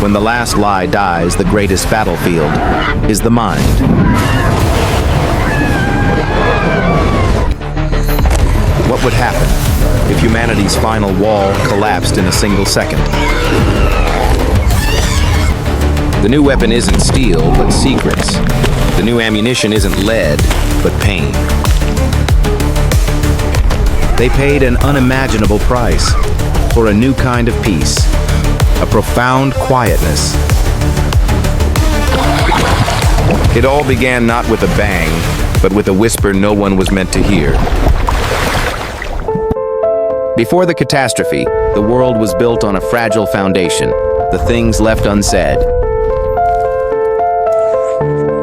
When the last lie dies, the greatest battlefield is the mind. What would happen if humanity's final wall collapsed in a single second? The new weapon isn't steel, but secrets. The new ammunition isn't lead, but pain. They paid an unimaginable price for a new kind of peace, a profound quietness. It all began not with a bang, but with a whisper no one was meant to hear. Before the catastrophe, the world was built on a fragile foundation, the things left unsaid.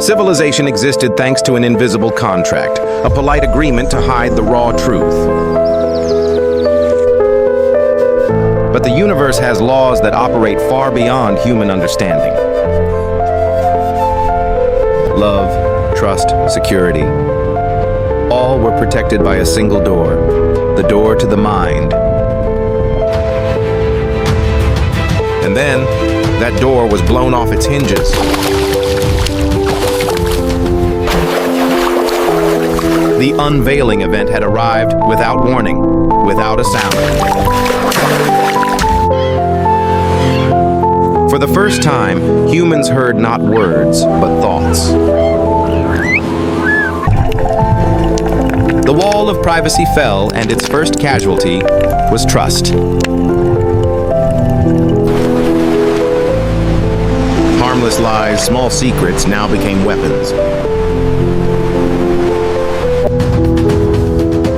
Civilization existed thanks to an invisible contract, a polite agreement to hide the raw truth. But the universe has laws that operate far beyond human understanding. Love, trust, security, all were protected by a single door, the door to the mind. And then, that door was blown off its hinges. The unveiling event had arrived without warning, without a sound. For the first time, humans heard not words, but thoughts. The wall of privacy fell, and its first casualty was trust. Harmless lies, small secrets now became weapons.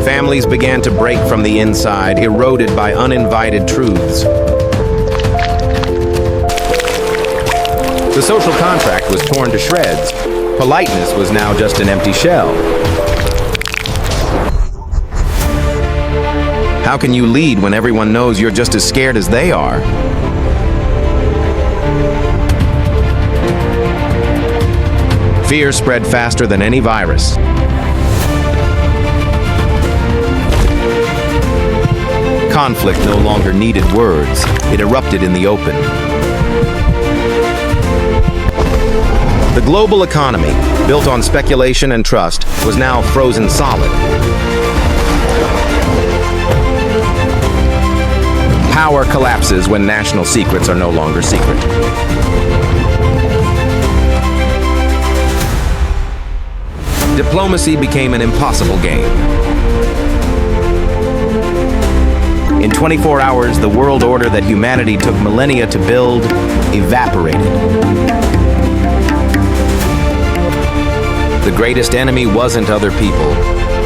Families began to break from the inside, eroded by uninvited truths. The social contract was torn to shreds. Politeness was now just an empty shell. How can you lead when everyone knows you're just as scared as they are? Fear spread faster than any virus. Conflict no longer needed words. It erupted in the open. The global economy, built on speculation and trust, was now frozen solid. Power collapses when national secrets are no longer secret. Diplomacy became an impossible game. In 24 hours, the world order that humanity took millennia to build evaporated. The greatest enemy wasn't other people.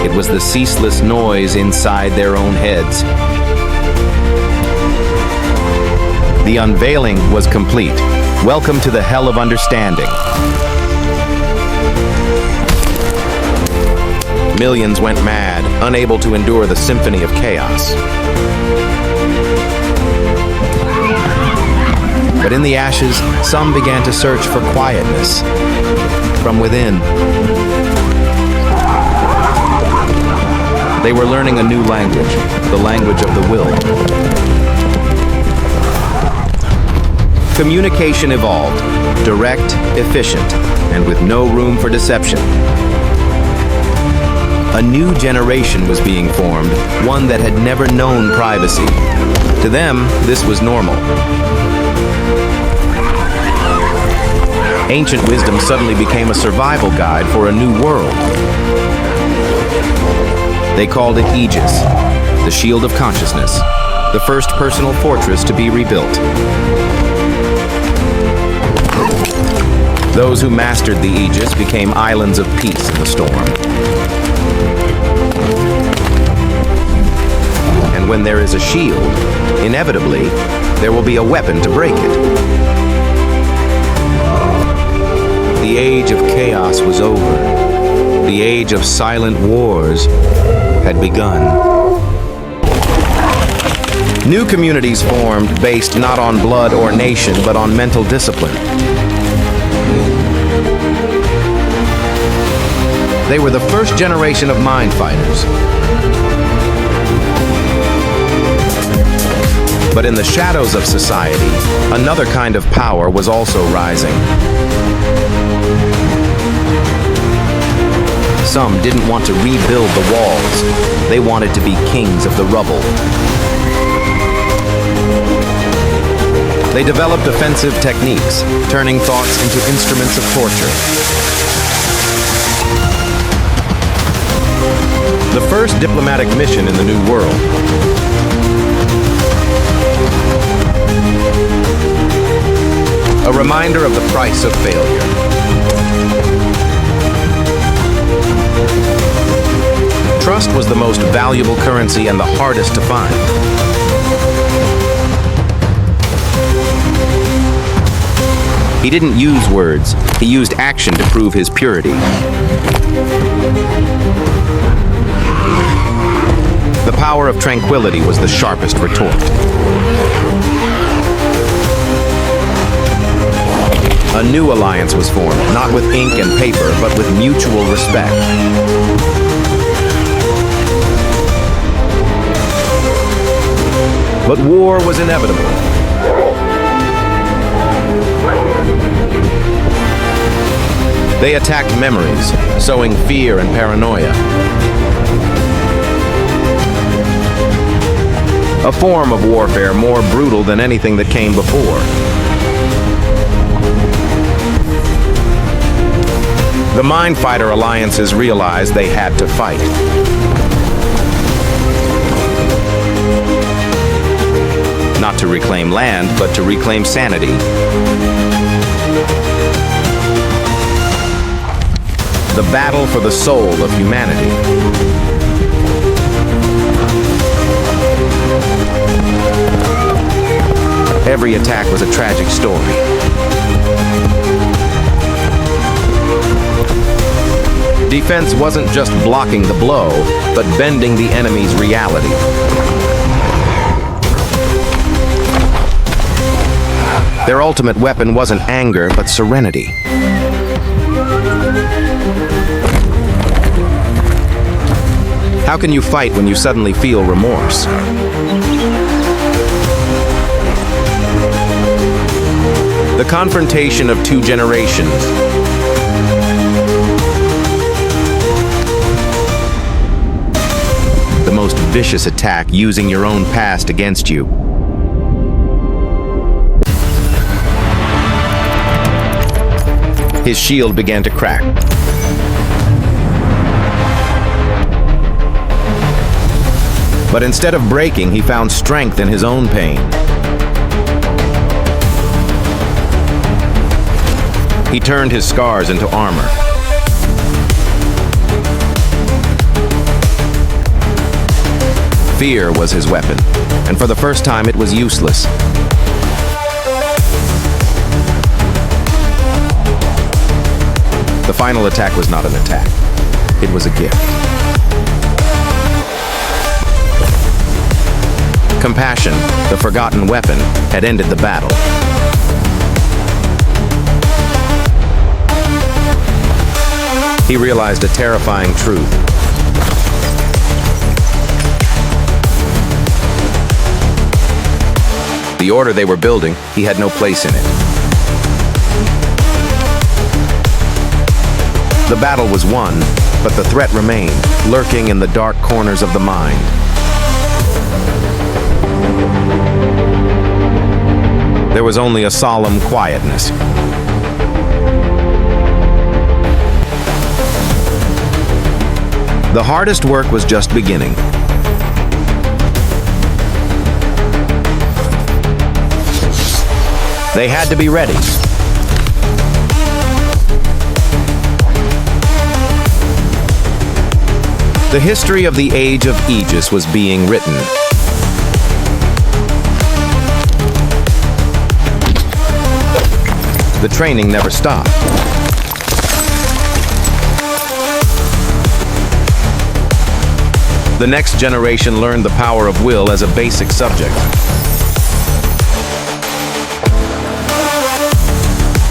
It was the ceaseless noise inside their own heads. The unveiling was complete. Welcome to the hell of understanding. Millions went mad, unable to endure the symphony of chaos. But in the ashes, some began to search for quietness from within. They were learning a new language, the language of the will. Communication evolved, direct, efficient, and with no room for deception. A new generation was being formed, one that had never known privacy. To them, this was normal. Ancient wisdom suddenly became a survival guide for a new world. They called it Aegis, the shield of consciousness, the first personal fortress to be rebuilt. Those who mastered the Aegis became islands of peace in the storm. And when there is a shield, inevitably, there will be a weapon to break it. The age of chaos was over. The age of silent wars had begun. New communities formed based not on blood or nation, but on mental discipline. They were the first generation of mind fighters. But in the shadows of society, another kind of power was also rising. Some didn't want to rebuild the walls. They wanted to be kings of the rubble. They developed offensive techniques, turning thoughts into instruments of torture. The first diplomatic mission in the New World. A reminder of the price of failure. Trust was the most valuable currency and the hardest to find. He didn't use words, he used action to prove his purity. The power of tranquility was the sharpest retort. A new alliance was formed, not with ink and paper, but with mutual respect. But war was inevitable. They attacked memories, sowing fear and paranoia. A form of warfare more brutal than anything that came before. The Mind Fighter alliances realized they had to fight. Not to reclaim land, but to reclaim sanity. The battle for the soul of humanity. Every attack was a tragic story. Defense wasn't just blocking the blow, but bending the enemy's reality. Their ultimate weapon wasn't anger, but serenity. How can you fight when you suddenly feel remorse? The confrontation of two generations. The most vicious attack using your own past against you. His shield began to crack. But instead of breaking, he found strength in his own pain. He turned his scars into armor. Fear was his weapon, and for the first time it was useless. The final attack was not an attack. It was a gift. Compassion, the forgotten weapon, had ended the battle. He realized a terrifying truth. The order they were building, he had no place in it. The battle was won, but the threat remained, lurking in the dark corners of the mind. There was only a solemn quietness. The hardest work was just beginning. They had to be ready. The history of the Age of Aegis was being written. The training never stopped. The next generation learned the power of will as a basic subject.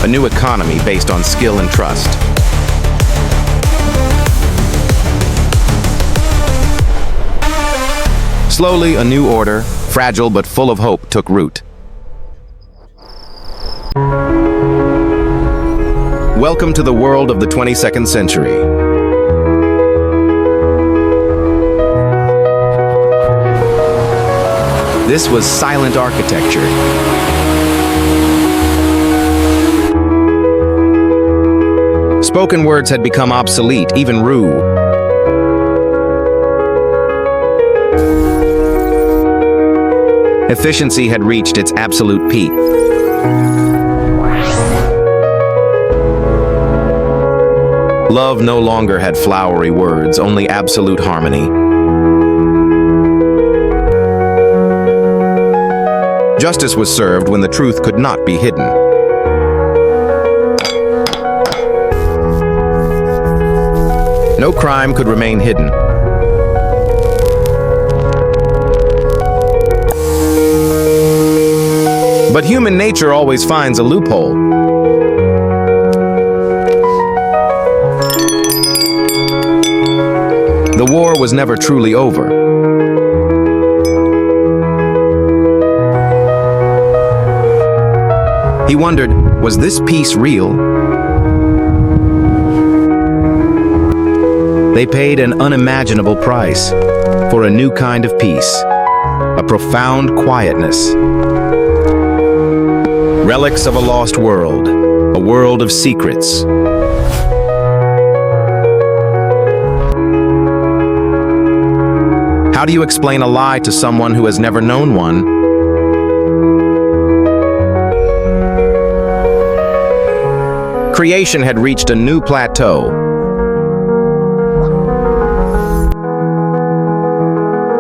A new economy based on skill and trust. Slowly, a new order, fragile but full of hope, took root. Welcome to the world of the 22nd century. This was silent architecture. Spoken words had become obsolete, even rude. Efficiency had reached its absolute peak. Love no longer had flowery words, only absolute harmony. Justice was served when the truth could not be hidden. No crime could remain hidden. But human nature always finds a loophole. The war was never truly over. He wondered, was this peace real? They paid an unimaginable price for a new kind of peace, a profound quietness. Relics of a lost world, a world of secrets. How do you explain a lie to someone who has never known one? Creation had reached a new plateau.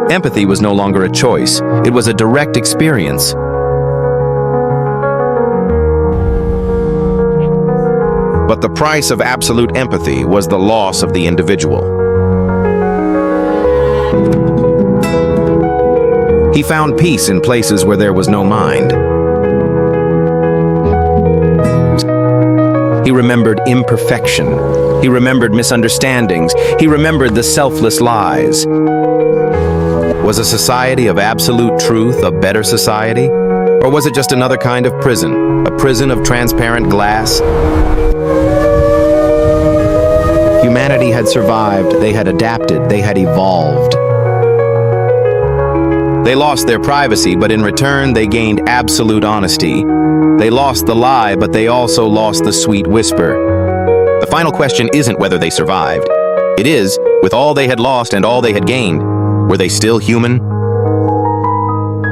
Empathy was no longer a choice. It was a direct experience. But the price of absolute empathy was the loss of the individual. He found peace in places where there was no mind. He remembered imperfection. He remembered misunderstandings. He remembered the selfless lies. Was a society of absolute truth a better society? Or was it just another kind of prison? A prison of transparent glass? Humanity had survived. They had adapted. They had evolved. They lost their privacy, but in return, they gained absolute honesty. They lost the lie, but they also lost the sweet whisper. The final question isn't whether they survived. It is, with all they had lost and all they had gained, were they still human?